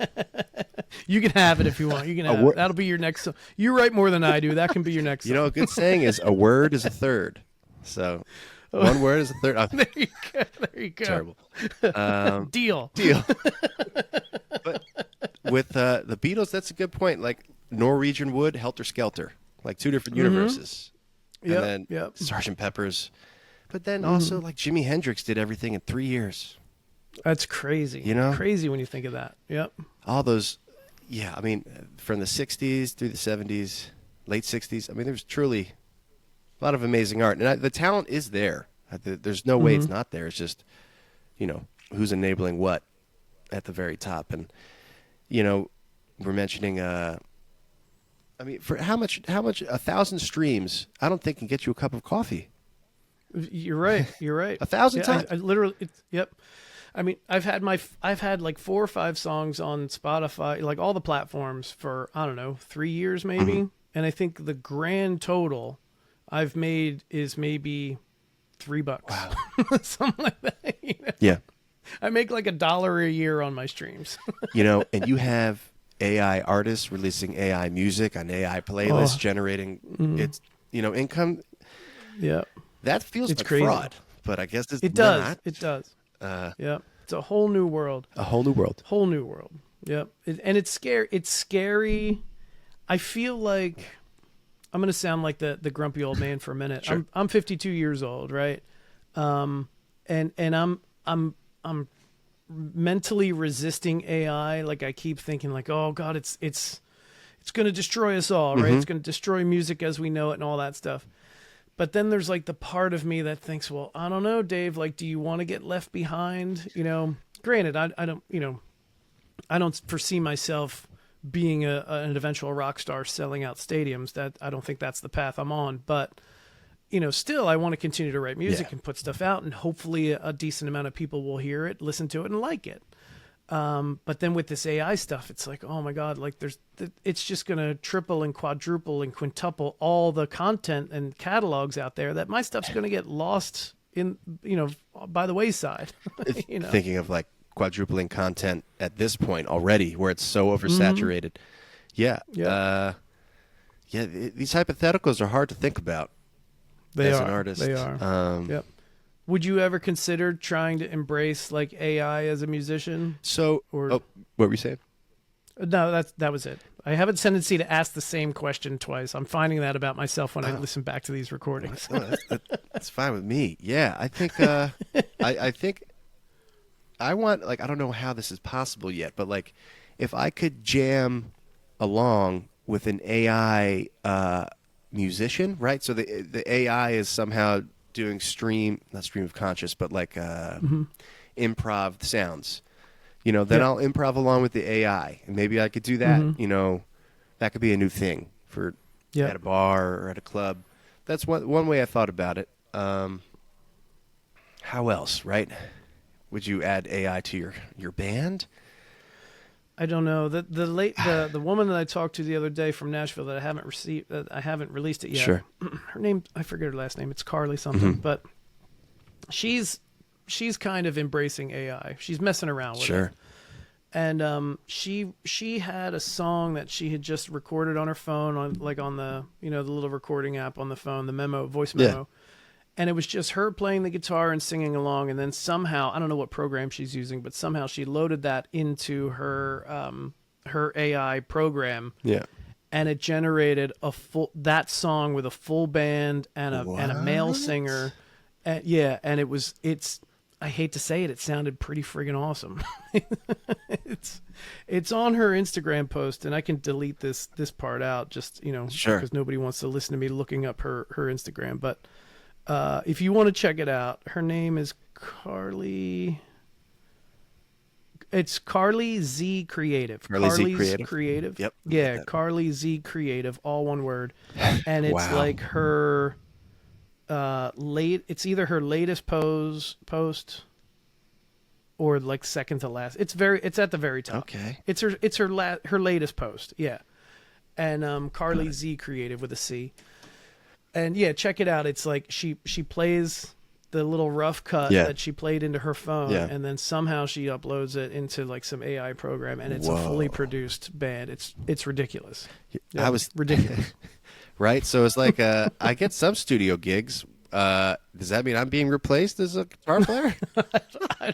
Speaker 1: You can have it if you want. You can have it. That'll be your next. You write more than I do. That can be your next.
Speaker 2: A good saying is a word is a third. So one word is a third. Oh,
Speaker 1: There you go.
Speaker 2: terrible.
Speaker 1: Deal.
Speaker 2: But with the Beatles, that's a good point. Like Norwegian Wood, Helter Skelter, like 2 different universes.
Speaker 1: Yep,
Speaker 2: And then
Speaker 1: yep.
Speaker 2: Sgt. Pepper's. But then also like Jimi Hendrix did everything in 3 years.
Speaker 1: That's crazy. Crazy when you think of that. Yep.
Speaker 2: All those, yeah, I mean, from the 60s through the 70s, late 60s, I mean, there's truly a lot of amazing art. And the talent is there. There's no way it's not there. It's just, who's enabling what at the very top. And, we're mentioning, for how much 1,000 streams, I don't think can get you a cup of coffee.
Speaker 1: You're right.
Speaker 2: 1,000 times.
Speaker 1: I literally, yep. I mean, I've had like 4 or 5 songs on Spotify, like all the platforms for, I don't know, 3 years maybe. And I think the grand total I've made is maybe $3. Wow. Something like that.
Speaker 2: Yeah.
Speaker 1: I make like $1 a year on my streams.
Speaker 2: And you have AI artists releasing AI music on AI playlists, generating its, income.
Speaker 1: Yeah.
Speaker 2: That feels like
Speaker 1: crazy.
Speaker 2: Fraud, but I guess it's
Speaker 1: it does.
Speaker 2: not.
Speaker 1: It does. Yeah. It's a whole new world.
Speaker 2: Whole new world.
Speaker 1: Yep. And it's scary. It's scary. I feel like I'm going to sound like the grumpy old man for a minute.
Speaker 2: Sure.
Speaker 1: I'm 52 years old, right? And I'm mentally resisting AI. Like I keep thinking like, oh God, it's going to destroy us all, right? It's going to destroy music as we know it and all that stuff. But then there's like the part of me that thinks, well, I don't know, Dave, like, do you want to get left behind? Granted, I don't foresee myself being an eventual rock star selling out stadiums. That I don't think that's the path I'm on. But, still I want to continue to write music and put stuff out, and hopefully a decent amount of people will hear it, listen to it, and like it. But then with this AI stuff, it's like, oh my God, like it's just going to triple and quadruple and quintuple all the content and catalogs out there that my stuff's going to get lost in, by the wayside.
Speaker 2: Thinking of like quadrupling content at this point already where it's so oversaturated. Yeah. These hypotheticals are hard to think about as an artist.
Speaker 1: They are. Yep. Would you ever consider trying to embrace like AI as a musician?
Speaker 2: What were you saying?
Speaker 1: No, that was it. I have a tendency to ask the same question twice. I'm finding that about myself when I listen back to these recordings.
Speaker 2: That's fine with me. Yeah, I think I think I want, like, I don't know how this is possible yet, but like if I could jam along with an AI musician, right? So the AI is somehow doing not stream of conscious, but like improv sounds, then I'll improv along with the AI, and maybe I could do that. That could be a new thing for at a bar or at a club. That's one way I thought about it. How else, right? Would you add AI to your band?
Speaker 1: I don't know. The woman that I talked to the other day from Nashville that I haven't released it yet.
Speaker 2: Sure.
Speaker 1: Her name, I forget her last name. It's Carly something, but she's kind of embracing AI. She's messing around with it. And she had a song that she had just recorded on her phone on the the little recording app on the phone, the voice memo. And it was just her playing the guitar and singing along, and then somehow, I don't know what program she's using, but somehow she loaded that into her AI program. Yeah. And it generated that song with a full band and a male singer. And I hate to say it, it sounded pretty friggin' awesome. It's on her Instagram post, and I can delete this part out just, because nobody wants to listen to me looking up her Instagram, but if you want to check it out, her name is Carly. It's Carly Z Creative.
Speaker 2: Carly Z
Speaker 1: Creative.
Speaker 2: Yep.
Speaker 1: Yeah, Carly Z Creative, all one word. And it's like her it's either her latest post or like second to last. It's at the very top.
Speaker 2: Okay.
Speaker 1: It's her latest post. Yeah. And Carly Z Creative with a C. And yeah, check it out. It's like she plays the little rough cut that she played into her phone, and then somehow she uploads it into like some AI program, and it's a fully produced band. It's ridiculous.
Speaker 2: I was
Speaker 1: ridiculous,
Speaker 2: right? So it's like I get some studio gigs. Does that mean I'm being replaced as a guitar player?
Speaker 1: I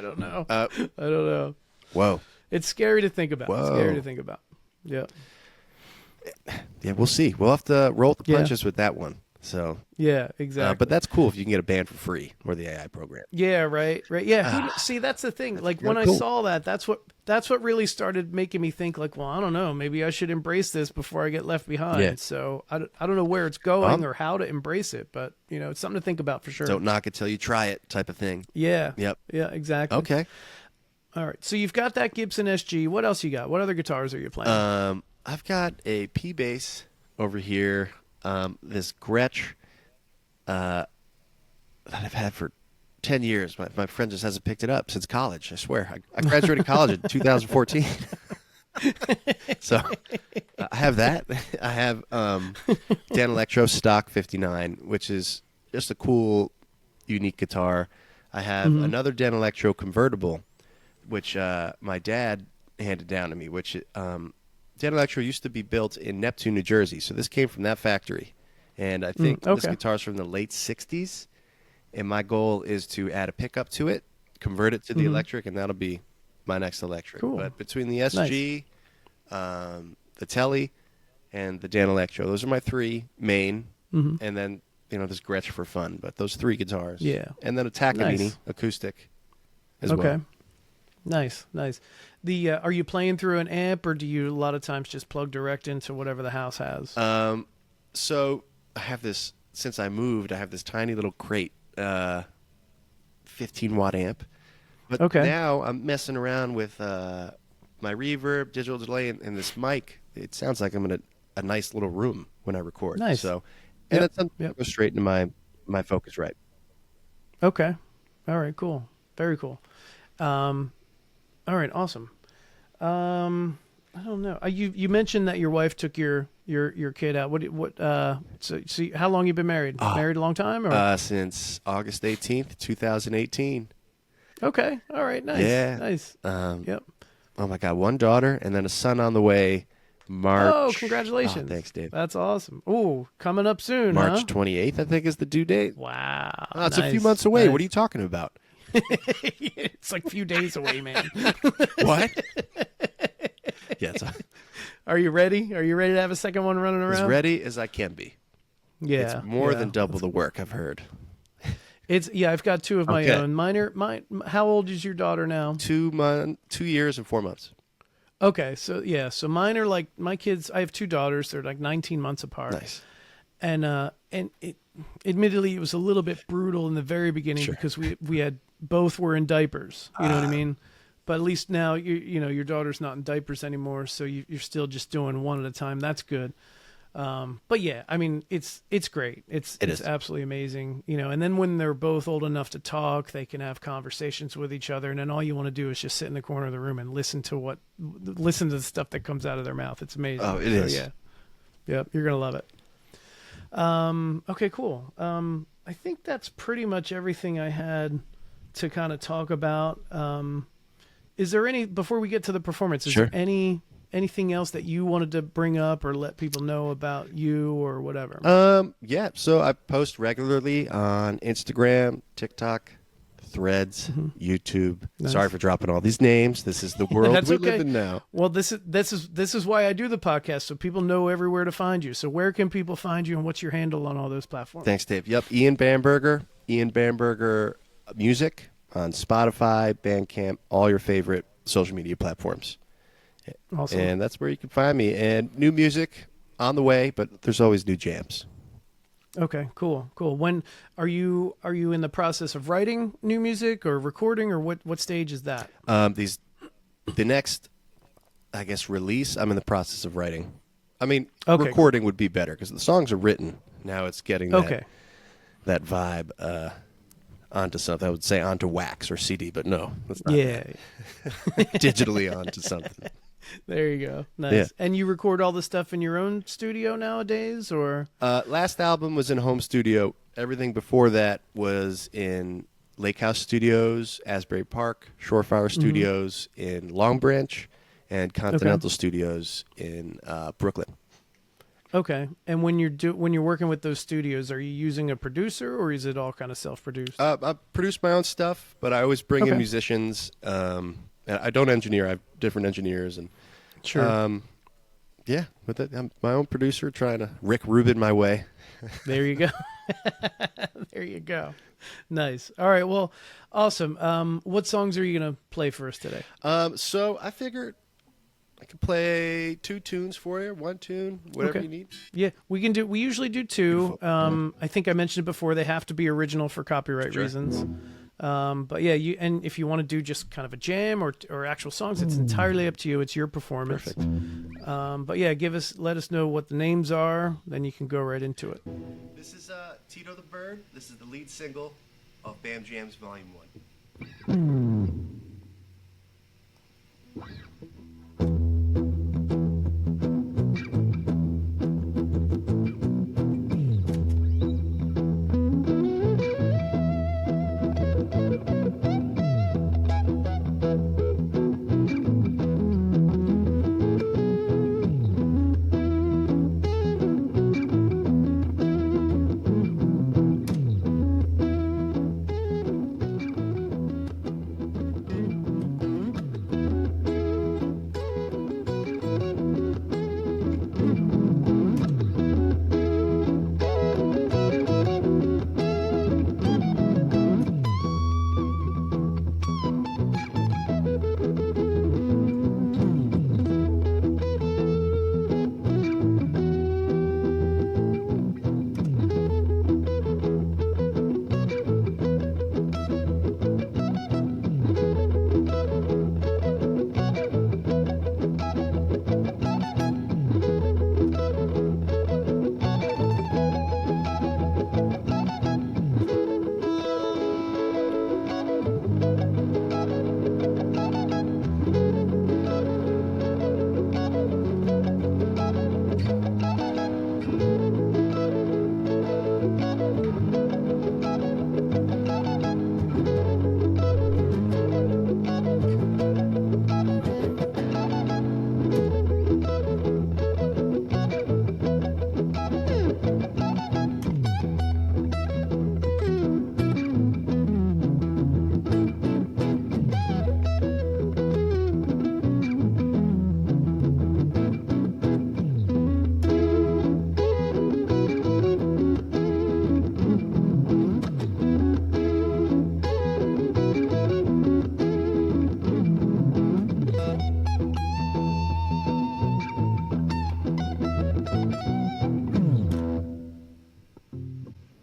Speaker 1: don't know.
Speaker 2: Whoa!
Speaker 1: It's scary to think about. Yeah.
Speaker 2: Yeah, we'll see. We'll have to roll the punches with that one. So
Speaker 1: Yeah, exactly.
Speaker 2: but that's cool if you can get a band for free or the AI program.
Speaker 1: Yeah, right. Yeah. See, that's the thing. Like when I
Speaker 2: cool.
Speaker 1: saw that, that's what really started making me think. Like, well, I don't know. Maybe I should embrace this before I get left behind.
Speaker 2: Yeah.
Speaker 1: So I don't know where it's going or how to embrace it, but it's something to think about for sure.
Speaker 2: Don't knock it till you try it, type of thing.
Speaker 1: Yeah.
Speaker 2: Yep.
Speaker 1: Yeah. Exactly.
Speaker 2: Okay.
Speaker 1: All right. So you've got that Gibson SG. What else you got? What other guitars are you playing?
Speaker 2: I've got a P bass over here. This Gretsch that I've had for 10 years. My friend just hasn't picked it up since college. I swear. I graduated college in 2014. So I have that. I have Dan Electro Stock 59, which is just a cool, unique guitar. I have another Dan Electro convertible, which my dad handed down to me, which Dan Electro used to be built in Neptune, New Jersey. So this came from that factory. And I think this guitar's from the late 60s. And my goal is to add a pickup to it, convert it to the electric, and that'll be my next electric.
Speaker 1: Cool.
Speaker 2: But between the SG, the Telly, and the Dan Electro, those are my three main. And then, this Gretsch for fun. But those three guitars.
Speaker 1: Yeah.
Speaker 2: And then a Takamine acoustic as well.
Speaker 1: Nice. The are you playing through an amp, or do you a lot of times just plug direct into whatever the house has?
Speaker 2: So I have this, since I moved, I have this tiny little crate, 15-watt amp. But now I'm messing around with my reverb, digital delay, and this mic. It sounds like I'm in a nice little room when I record.
Speaker 1: Nice.
Speaker 2: So, and that's something that goes straight into my Focusrite.
Speaker 1: Okay. All right, cool. Very cool. All right, awesome. I don't know. You mentioned that your wife took your kid out. So how long you been married? Married a long time, or
Speaker 2: since August 18th, 2018.
Speaker 1: Okay. All right. Nice.
Speaker 2: Yeah.
Speaker 1: Nice. Yep.
Speaker 2: Oh my God, one daughter and then a son on the way. March.
Speaker 1: Oh, congratulations!
Speaker 2: Thanks, Dave.
Speaker 1: That's awesome. Ooh, coming up soon.
Speaker 2: March 28th, I think, is the due date.
Speaker 1: Wow.
Speaker 2: It's a few months away. What are you talking about?
Speaker 1: It's like a few days away, man.
Speaker 2: What? Yeah.
Speaker 1: Are you ready? Are you ready to have a second one running around?
Speaker 2: As ready as I can be.
Speaker 1: Yeah.
Speaker 2: It's more than double the work, I've heard.
Speaker 1: I've got two of my own. How old is your daughter now?
Speaker 2: 2 years and 4 months.
Speaker 1: Okay, so mine are like my kids. I have two daughters. They're like 19 months apart.
Speaker 2: Nice.
Speaker 1: And admittedly, it was a little bit brutal in the very beginning because we had both were in diapers. You know what I mean? But at least now your daughter's not in diapers anymore, so you're still just doing one at a time. That's good. But yeah, I mean, it's great. It's absolutely amazing, and then when they're both old enough to talk, they can have conversations with each other. And then all you want to do is just sit in the corner of the room and listen to the stuff that comes out of their mouth. It's amazing.
Speaker 2: Oh, it is.
Speaker 1: Yeah. Yep. You're going to love it. Okay, cool. I think that's pretty much everything I had to kind of talk about. Is there before we get to the performance, is there anything else that you wanted to bring up or let people know about you or whatever?
Speaker 2: Yeah. So I post regularly on Instagram, TikTok, Threads, YouTube.
Speaker 1: Nice.
Speaker 2: Sorry for dropping all these names. This is the world we live in now.
Speaker 1: Well, this is why I do the podcast, so people know everywhere to find you. So where can people find you, and what's your handle on all those platforms?
Speaker 2: Thanks, Dave. Yep, Ian Bamberger Music on Spotify, Bandcamp, all your favorite social media platforms.
Speaker 1: Awesome.
Speaker 2: And that's where you can find me. And new music on the way, but there's always new jams.
Speaker 1: Okay, cool. When are you in the process of writing new music or recording, or what stage is that?
Speaker 2: The next, I guess, release, I'm in the process of writing. I mean,
Speaker 1: Okay.
Speaker 2: recording would be better because the songs are written. Now it's getting that vibe onto something. I would say onto wax or CD, but no, that's not digitally onto something.
Speaker 1: There you go. Nice.
Speaker 2: Yeah.
Speaker 1: And you record all the stuff in your own studio nowadays, or?
Speaker 2: Last album was in home studio. Everything before that was in Lake House Studios, Asbury Park, Shorefire Studios in Long Branch, and Continental Studios in Brooklyn.
Speaker 1: Okay. And when you're working with those studios, are you using a producer, or is it all kind of self-produced?
Speaker 2: I produce my own stuff, but I always bring in musicians. And I don't engineer. I have different engineers, and Yeah, but I'm my own producer, trying to Rick Rubin my way.
Speaker 1: There you go. There you go. Nice. All right. Well, awesome. What songs are you going to play for us today?
Speaker 2: So I figured I could play 2 tunes for you, 1 tune, whatever
Speaker 1: Okay.
Speaker 2: you need.
Speaker 1: Yeah, we can do. We usually do 2. I think I mentioned it before. They have to be original for copyright
Speaker 2: Sure.
Speaker 1: reasons. But yeah, and if you want to do just kind of a jam or actual songs, it's entirely up to you. It's your performance.
Speaker 2: Perfect.
Speaker 1: But yeah, let us know what the names are. Then you can go right into it.
Speaker 2: This is Tito the Bird. This is the lead single of Bam Jams Volume 1.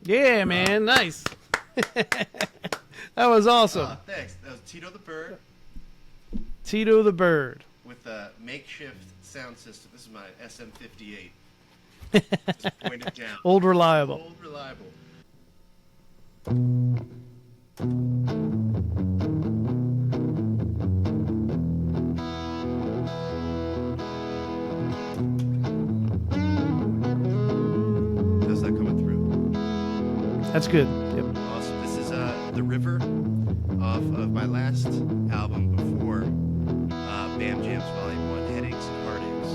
Speaker 1: Yeah, man, nice. That was awesome.
Speaker 2: Thanks. That was Tito the Bird
Speaker 1: Tito the Bird.
Speaker 2: with a makeshift sound system. This is my SM58. Just pointed down.
Speaker 1: Old reliable.
Speaker 2: Old reliable. How's that coming through?
Speaker 1: That's good. Yep.
Speaker 2: Awesome. This is The River off of my last album before Bam Jams Volume 1, Headaches and Heartaches.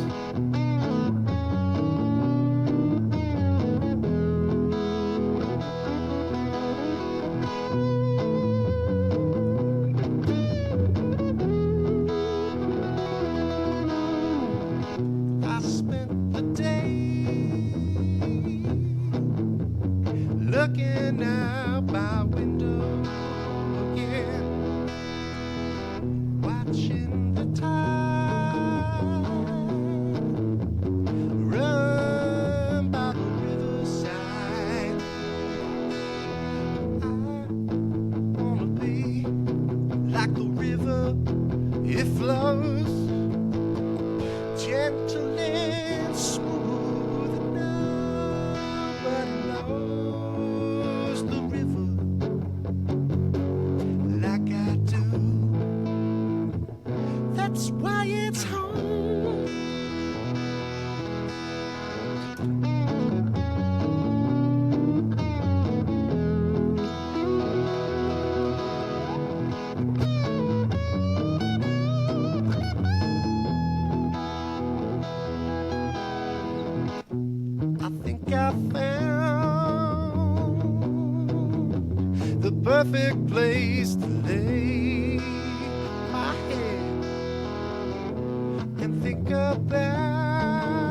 Speaker 2: I spent the day looking out my window again, watching the tide run by the riverside. I wanna be like the river, it flows gentle and smooth, and nobody knows the river like I do. That's why it's home. I think I found the perfect place to lay my head and think about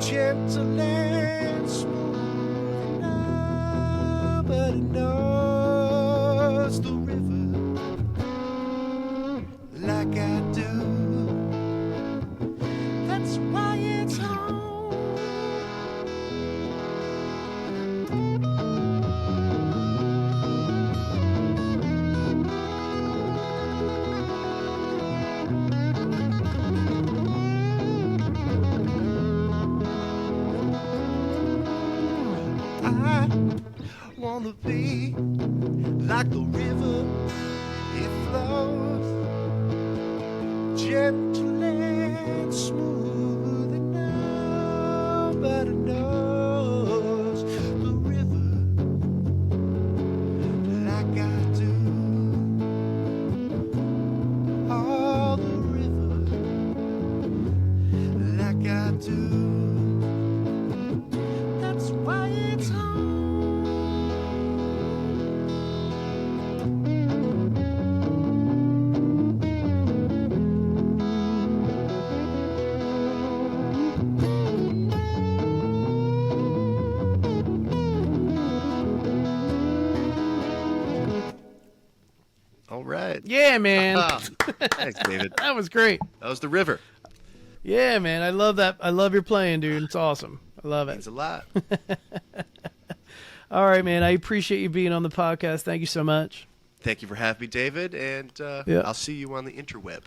Speaker 2: gentle and smooth now, but it knows the river like I do. That's why it's home. I wanna be like the river, it flows gentle and smooth and now, but it knows the river like I do. Oh, the river like I do. That's why it's home. All right.
Speaker 1: Yeah, man.
Speaker 2: Thanks, David.
Speaker 1: That was great.
Speaker 2: That was the river.
Speaker 1: Yeah, man. I love that. I love your playing, dude. It's awesome. I love it.
Speaker 2: Means a lot.
Speaker 1: All right, man. I appreciate you being on the podcast. Thank you so much.
Speaker 2: Thank you for having me, David, and
Speaker 1: Yeah.
Speaker 2: I'll see you on the interweb.